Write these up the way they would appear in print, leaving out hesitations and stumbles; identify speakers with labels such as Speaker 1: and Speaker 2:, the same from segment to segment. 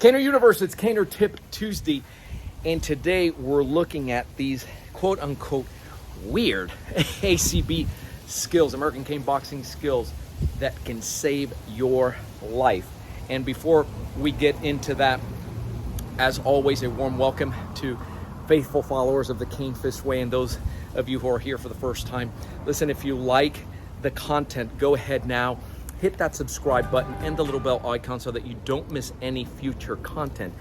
Speaker 1: Caner Universe, it's Caner Tip Tuesday, and today we're looking at these quote-unquote weird ACB skills, American Cane Boxing skills that can save your life. And before we get into that, as always, a warm welcome to faithful followers of the Cane Fist Way and those of you who are here for the first time. Listen, if you like the content, go ahead now, hit that subscribe button and the little bell icon so that you don't miss any future content.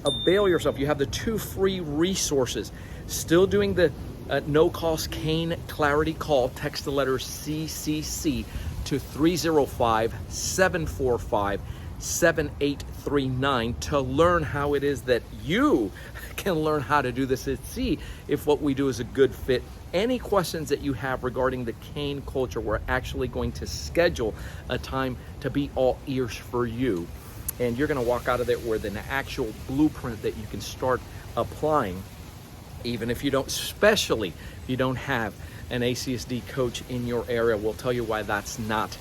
Speaker 1: Avail yourself. You have the 2 free resources. Still doing the no-cost cane clarity call. Text the letter CCC to 305-745-7839 to learn how it is that you can learn how to do this and see if what we do is a good fit. Any questions that you have regarding the cane culture, we're actually going to schedule a time to be all ears for you. And you're going to walk out of there with an actual blueprint that you can start applying, even if you don't, especially if you don't have an ACSD coach in your area. We'll tell you why that's not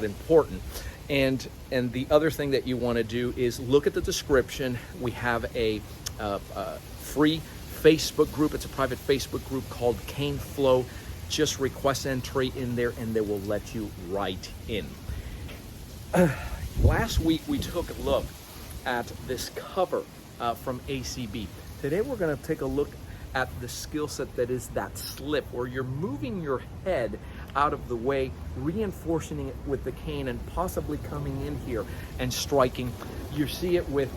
Speaker 1: important. And the other thing that you want to do is look at the description. We have a free Facebook group. It's a private Facebook group called Cane Flow. Just request entry in there and they will let you right in. Last week we took a look at this cover from ACB. Today we're going to take a look at the skill set that is that slip, where you're moving your head out of the way, reinforcing it with the cane and possibly coming in here and striking. You see it with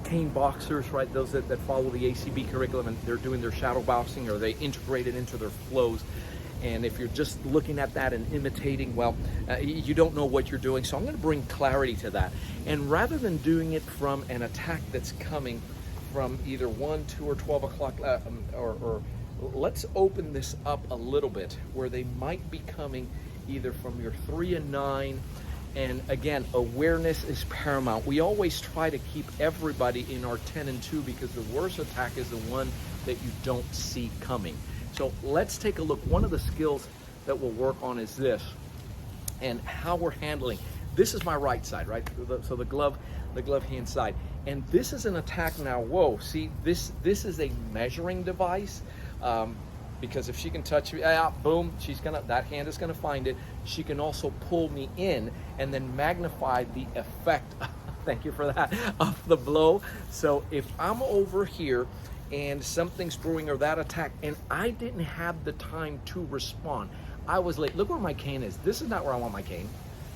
Speaker 1: cane boxers, right? Those that follow the ACB curriculum and they're doing their shadow boxing, or they integrate it into their flows. And if you're just looking at that and imitating, well, you don't know what you're doing. So I'm going to bring clarity to that. And rather than doing it from an attack that's coming from either 1, 2, or 12 o'clock, or let's open this up a little bit, where they might be coming either from your 3 and 9. And again, awareness is paramount. We always try to keep everybody in our 10 and 2 because the worst attack is the one that you don't see coming. So let's take a look. One of the skills that we'll work on is this, and how we're handling. This is my right side, right? So the glove hand side. And this is an attack now. Whoa, see, this is a measuring device. Because if she can touch me, boom, that hand is gonna find it. She can also pull me in and then magnify the effect, thank you for that, of the blow. So if I'm over here and something's brewing, or that attack, and I didn't have the time to respond, I was late. Look where my cane is. This is not where I want my cane.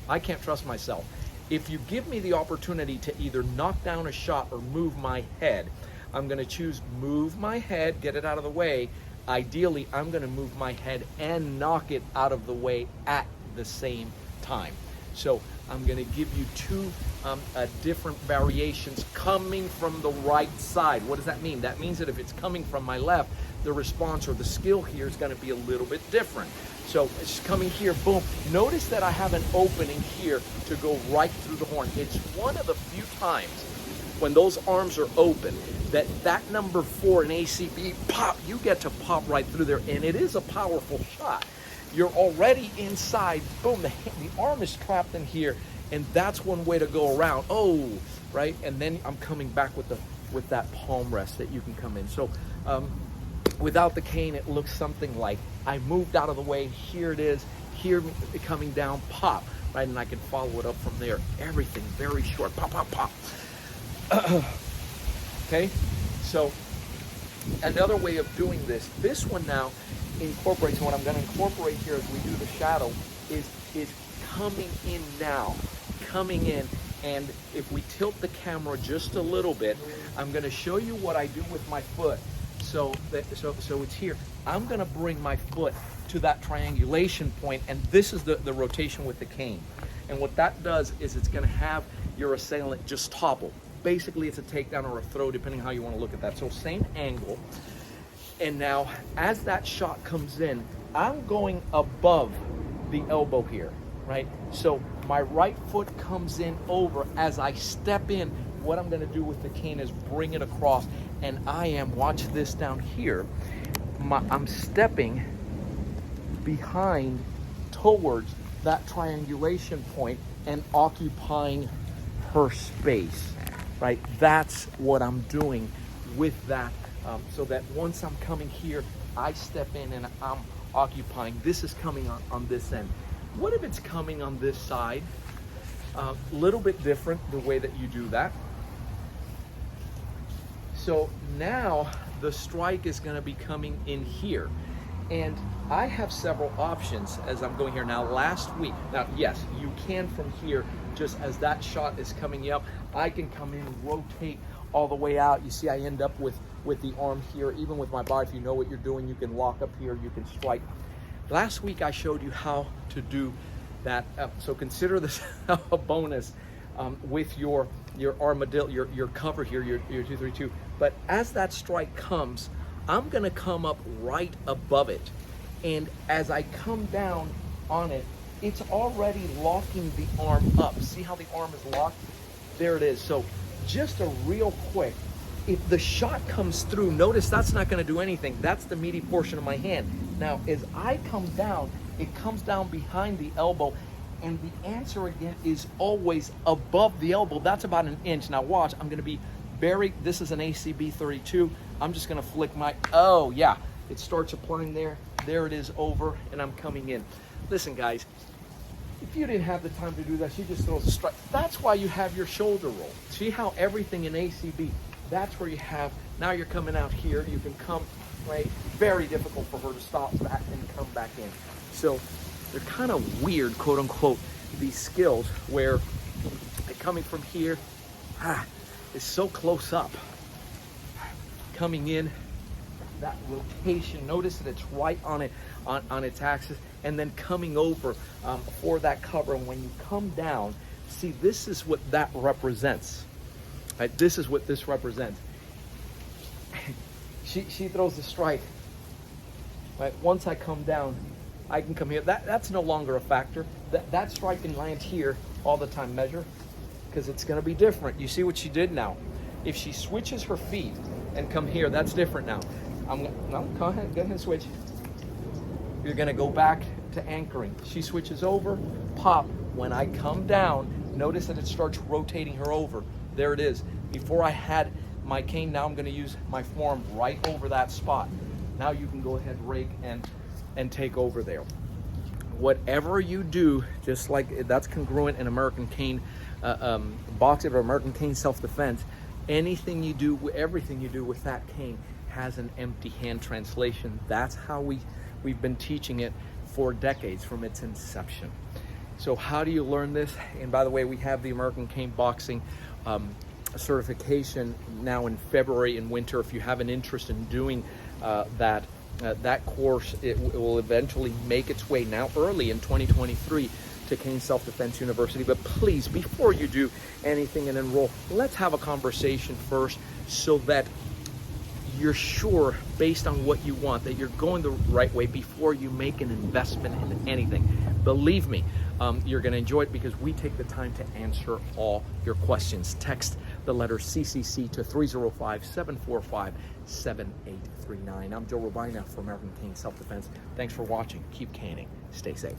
Speaker 1: I can't trust myself. If you give me the opportunity to either knock down a shot or move my head, I'm gonna choose move my head, get it out of the way. Ideally, I'm gonna move my head and knock it out of the way at the same time. So I'm gonna give you 2 different variations coming from the right side. What does that mean? That means that if it's coming from my left, the response or the skill here is gonna be a little bit different. So it's coming here, boom. Notice that I have an opening here to go right through the horn. It's one of the few times when those arms are open that number 4 in ACB, pop, you get to pop right through there, and it is a powerful shot. You're already inside, boom, the arm is trapped in here, and that's one way to go around. Oh, right, and then I'm coming back with that palm rest that you can come in. So without the cane, it looks something like I moved out of the way, here it is, here coming down, pop, right, and I can follow it up from there. Everything very short, pop, pop, pop. Okay, so another way of doing this one now incorporates, what I'm going to incorporate here as we do the shadow is coming in now, coming in. And if we tilt the camera just a little bit, I'm going to show you what I do with my foot. So it's here. I'm going to bring my foot to that triangulation point, and this is the rotation with the cane. And what that does is it's going to have your assailant just topple. Basically, it's a takedown or a throw, depending how you want to look at that. So same angle. And now, as that shot comes in, I'm going above the elbow here, right? So my right foot comes in over. As I step in, what I'm going to do with the cane is bring it across. And I am, watch this down here, I'm stepping behind towards that triangulation point and occupying per space, right? That's what I'm doing with that, so that once I'm coming here, I step in and I'm occupying. This is coming on this end. What if it's coming on this side? Little bit different the way that you do that. So now the strike is going to be coming in here, and I have several options as I'm going here. Now last week, now yes, you can from here, just as that shot is coming up, I can come in, rotate all the way out. You see I end up with the arm here. Even with my body, if you know what you're doing, you can lock up here, you can strike. Last week I showed you how to do that, so consider this a bonus with your armadillo, your cover here, your 232. But as that strike comes, I'm gonna come up right above it, and as I come down on it, it's already locking the arm up. See how the arm is locked? There it is. So just a real quick, if the shot comes through, notice that's not going to do anything. That's the meaty portion of my hand. Now, as I come down, it comes down behind the elbow, and the answer again is always above the elbow. That's about an inch. Now watch, I'm going to be very, this is an ACB 32. I'm just going to flick my, oh yeah, it starts applying there. There it is over, and I'm coming in. Listen, guys, if you didn't have the time to do that, she just throws a strike. That's why you have your shoulder roll. See how everything in ACB, that's where you have, now you're coming out here, you can come, right? Very difficult for her to stop back and come back in. So they're kind of weird, quote unquote, these skills where coming from here, is so close up. Coming in, that rotation, notice that it's right on it, on its axis, and then coming over for that cover. And when you come down, see, this is what that represents. Right? This is what this represents. She throws the strike. Right? Once I come down, I can come here. That's no longer a factor. That strike can land here all the time. Measure, because it's going to be different. You see what she did now? If she switches her feet and come here, that's different now. No, go ahead, switch. You're going to go back to anchoring. She switches over, pop. When I come down, notice that it starts rotating her over. There it is. Before I had my cane, now I'm going to use my forearm right over that spot. Now you can go ahead, rake, and take over there. Whatever you do, just like that's congruent in American cane boxing or American cane self-defense, anything you do, everything you do with that cane has an empty hand translation. That's how we've been teaching it for decades from its inception. So how do you learn this? And by the way, we have the American cane boxing certification now in February and winter. If you have an interest in doing that course, it will eventually make its way now early in 2023 to Cane Self-Defense University. But please, before you do anything and enroll, let's have a conversation first so that you're sure, based on what you want, that you're going the right way before you make an investment in anything. Believe me, you're going to enjoy it because we take the time to answer all your questions. Text the letter CCC to 305-745-7839. I'm Joe Robaina for American Cane Self-Defense. Thanks for watching. Keep caning. Stay safe.